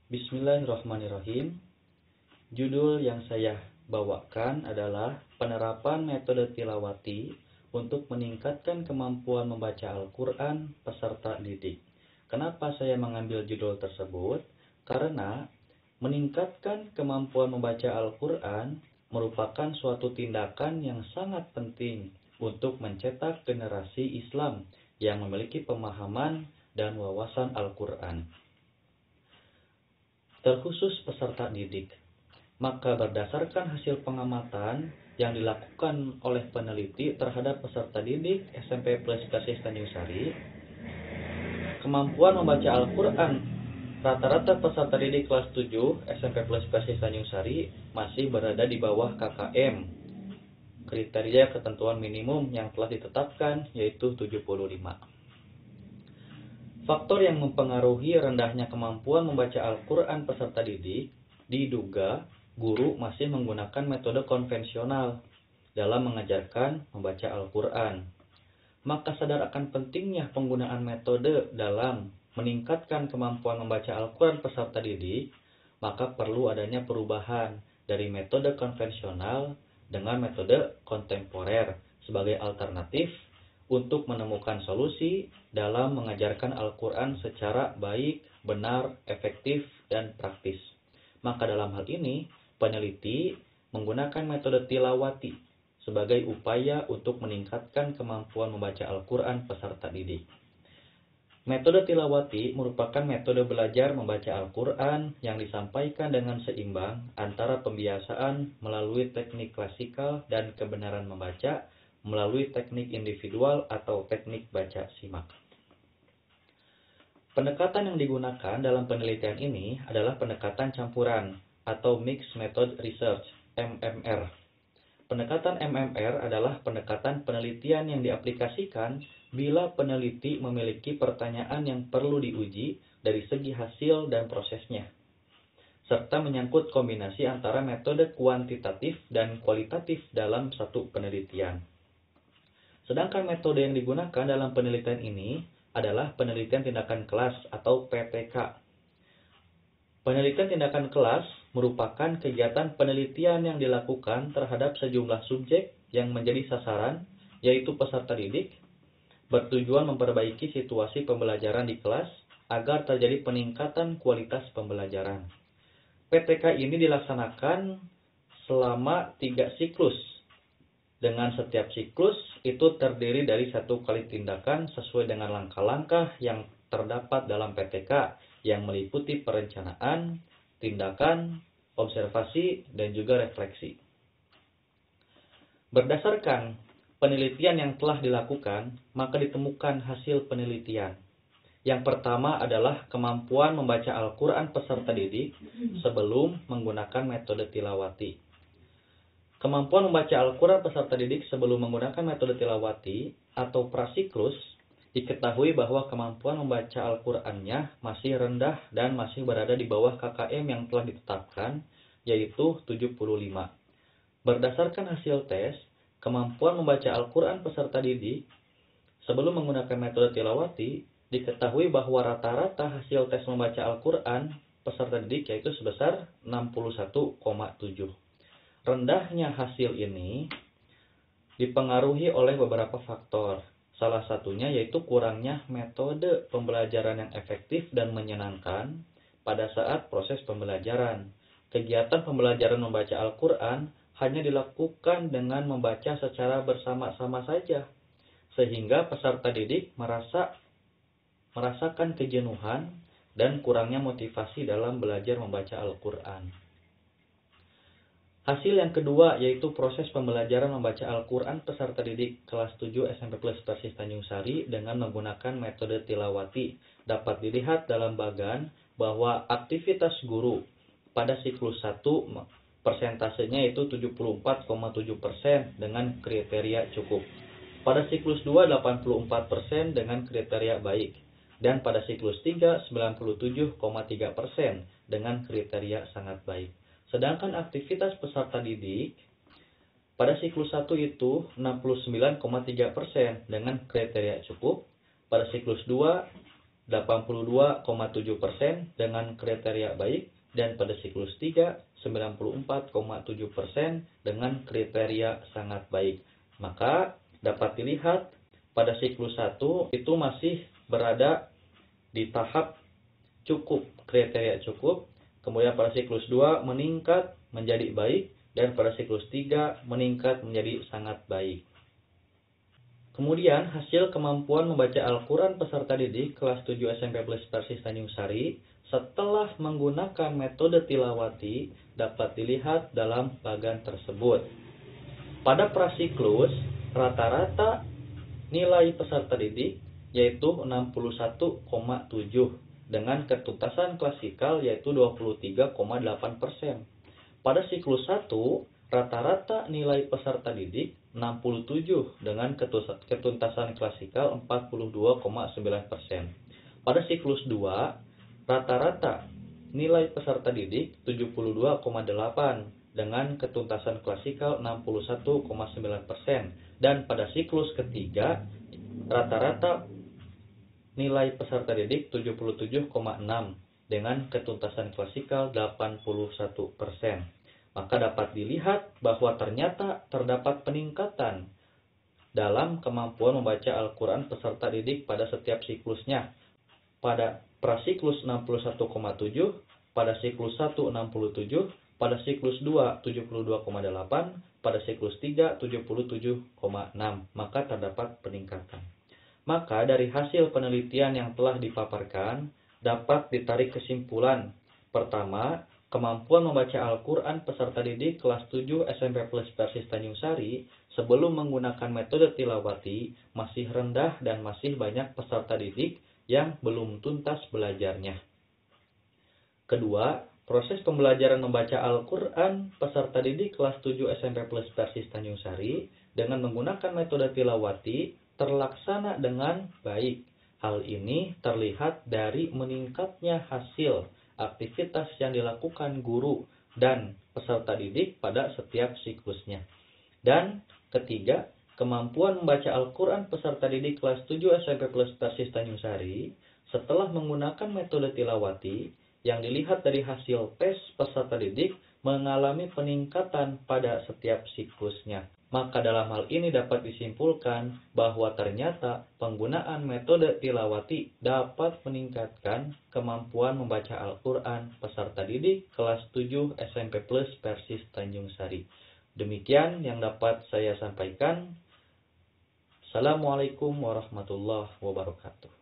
Bismillahirrahmanirrahim. Judul yang saya bawakan adalah penerapan metode tilawati untuk meningkatkan kemampuan membaca Al-Quran peserta didik. Kenapa saya mengambil judul tersebut? Karena meningkatkan kemampuan membaca Al-Quran merupakan suatu tindakan yang sangat penting untuk mencetak generasi Islam yang memiliki pemahaman dan wawasan Al-Quran. Terkhusus peserta didik. Maka berdasarkan hasil pengamatan yang dilakukan oleh peneliti terhadap peserta didik SMP Plus Persis Tanjung Sari, kemampuan membaca Al-Quran rata-rata peserta didik kelas 7 SMP Plus Persis Tanjung Sari masih berada di bawah KKM. Kriteria ketentuan minimum yang telah ditetapkan yaitu 75. Faktor yang mempengaruhi rendahnya kemampuan membaca Al-Quran peserta didik diduga guru masih menggunakan metode konvensional dalam mengajarkan membaca Al-Quran. Maka sadar akan pentingnya penggunaan metode dalam meningkatkan kemampuan membaca Al-Quran peserta didik, maka perlu adanya perubahan dari metode konvensional dengan metode kontemporer sebagai alternatif untuk menemukan solusi dalam mengajarkan Al-Quran secara baik, benar, efektif, dan praktis. Maka dalam hal ini, peneliti menggunakan metode tilawati sebagai upaya untuk meningkatkan kemampuan membaca Al-Quran peserta didik. Metode tilawati merupakan metode belajar membaca Al-Quran yang disampaikan dengan seimbang antara pembiasaan melalui teknik klasikal dan kebenaran membaca melalui teknik individual atau teknik baca simak. Pendekatan yang digunakan dalam penelitian ini adalah pendekatan campuran atau Mixed Method Research, MMR. Pendekatan MMR adalah pendekatan penelitian yang diaplikasikan bila peneliti memiliki pertanyaan yang perlu diuji dari segi hasil dan prosesnya, serta menyangkut kombinasi antara metode kuantitatif dan kualitatif dalam satu penelitian. Sedangkan metode yang digunakan dalam penelitian ini adalah penelitian tindakan kelas atau PTK. Penelitian tindakan kelas merupakan kegiatan penelitian yang dilakukan terhadap sejumlah subjek yang menjadi sasaran, yaitu peserta didik, bertujuan memperbaiki situasi pembelajaran di kelas agar terjadi peningkatan kualitas pembelajaran. PTK ini dilaksanakan selama 3 siklus. Dengan setiap siklus itu terdiri dari 1 kali tindakan sesuai dengan langkah-langkah yang terdapat dalam PTK yang meliputi perencanaan, tindakan, observasi, dan juga refleksi. Berdasarkan penelitian yang telah dilakukan, maka ditemukan hasil penelitian. Yang pertama adalah kemampuan membaca Al-Quran peserta didik sebelum menggunakan metode tilawati. Kemampuan membaca Al-Quran peserta didik sebelum menggunakan metode tilawati atau prasiklus, diketahui bahwa kemampuan membaca Al-Qurannya masih rendah dan masih berada di bawah KKM yang telah ditetapkan, yaitu 75. Berdasarkan hasil tes, kemampuan membaca Al-Quran peserta didik sebelum menggunakan metode tilawati, diketahui bahwa rata-rata hasil tes membaca Al-Quran peserta didik yaitu sebesar 61,7. Rendahnya hasil ini dipengaruhi oleh beberapa faktor. Salah satunya yaitu kurangnya metode pembelajaran yang efektif dan menyenangkan pada saat proses pembelajaran. Kegiatan pembelajaran membaca Al-Quran hanya dilakukan dengan membaca secara bersama-sama saja, sehingga peserta didik merasakan kejenuhan dan kurangnya motivasi dalam belajar membaca Al-Quran. Hasil yang kedua yaitu proses pembelajaran membaca Al-Quran peserta didik kelas 7 SMP Plus Persis Tanjung Sari dengan menggunakan metode tilawati. Dapat dilihat dalam bagan bahwa aktivitas guru pada siklus 1 persentasenya itu 74,7% dengan kriteria cukup. Pada siklus 2 84% dengan kriteria baik. Dan pada siklus 3 97,3% dengan kriteria sangat baik. Sedangkan aktivitas peserta didik pada siklus 1 itu 69,3% dengan kriteria cukup, pada siklus 2 82,7% dengan kriteria baik, dan pada siklus 3, 94,7% dengan kriteria sangat baik. Maka dapat dilihat pada siklus 1 itu masih berada di tahap cukup, kriteria cukup. Kemudian pada siklus 2 meningkat menjadi baik, dan pada siklus 3 meningkat menjadi sangat baik. Kemudian hasil kemampuan membaca Al-Quran peserta didik kelas 7 SMP Plus Persis Tanjung Sari setelah menggunakan metode tilawati dapat dilihat dalam bagan tersebut. Pada prasiklus, rata-rata nilai peserta didik yaitu 61,7 dengan ketuntasan klasikal yaitu 23,8%. Pada siklus 1, rata-rata nilai peserta didik 67 dengan ketuntasan klasikal 42,9%. Pada siklus 2, rata-rata nilai peserta didik 72,8 dengan ketuntasan klasikal 61,9%. Dan pada siklus ketiga, rata-rata nilai peserta didik 77,6 dengan ketuntasan klasikal 81%. Maka dapat dilihat bahwa ternyata terdapat peningkatan dalam kemampuan membaca Al-Quran peserta didik pada setiap siklusnya. Pada prasiklus 61,7, pada siklus 1 67, pada siklus 2 72,8, pada siklus 3 77,6. Maka terdapat peningkatan. Maka dari hasil penelitian yang telah dipaparkan dapat ditarik kesimpulan. Pertama, kemampuan membaca Al-Quran peserta didik kelas 7 SMP Plus Persis Tanjung Sari sebelum menggunakan metode tilawati masih rendah dan masih banyak peserta didik yang belum tuntas belajarnya. Kedua, proses pembelajaran membaca Al-Quran peserta didik kelas 7 SMP Plus Persis Tanjung Sari dengan menggunakan metode tilawati terlaksana dengan baik. Hal ini terlihat dari meningkatnya hasil aktivitas yang dilakukan guru dan peserta didik pada setiap siklusnya. Dan ketiga, kemampuan membaca Al-Quran peserta didik kelas 7 SMP Plus Persis Tanjung Sari setelah menggunakan metode tilawati yang dilihat dari hasil tes peserta didik mengalami peningkatan pada setiap siklusnya. Maka dalam hal ini dapat disimpulkan bahwa ternyata penggunaan metode tilawati dapat meningkatkan kemampuan membaca Al-Quran peserta didik kelas 7 SMP Plus Persis Tanjung Sari. Demikian yang dapat saya sampaikan. Assalamualaikum warahmatullahi wabarakatuh.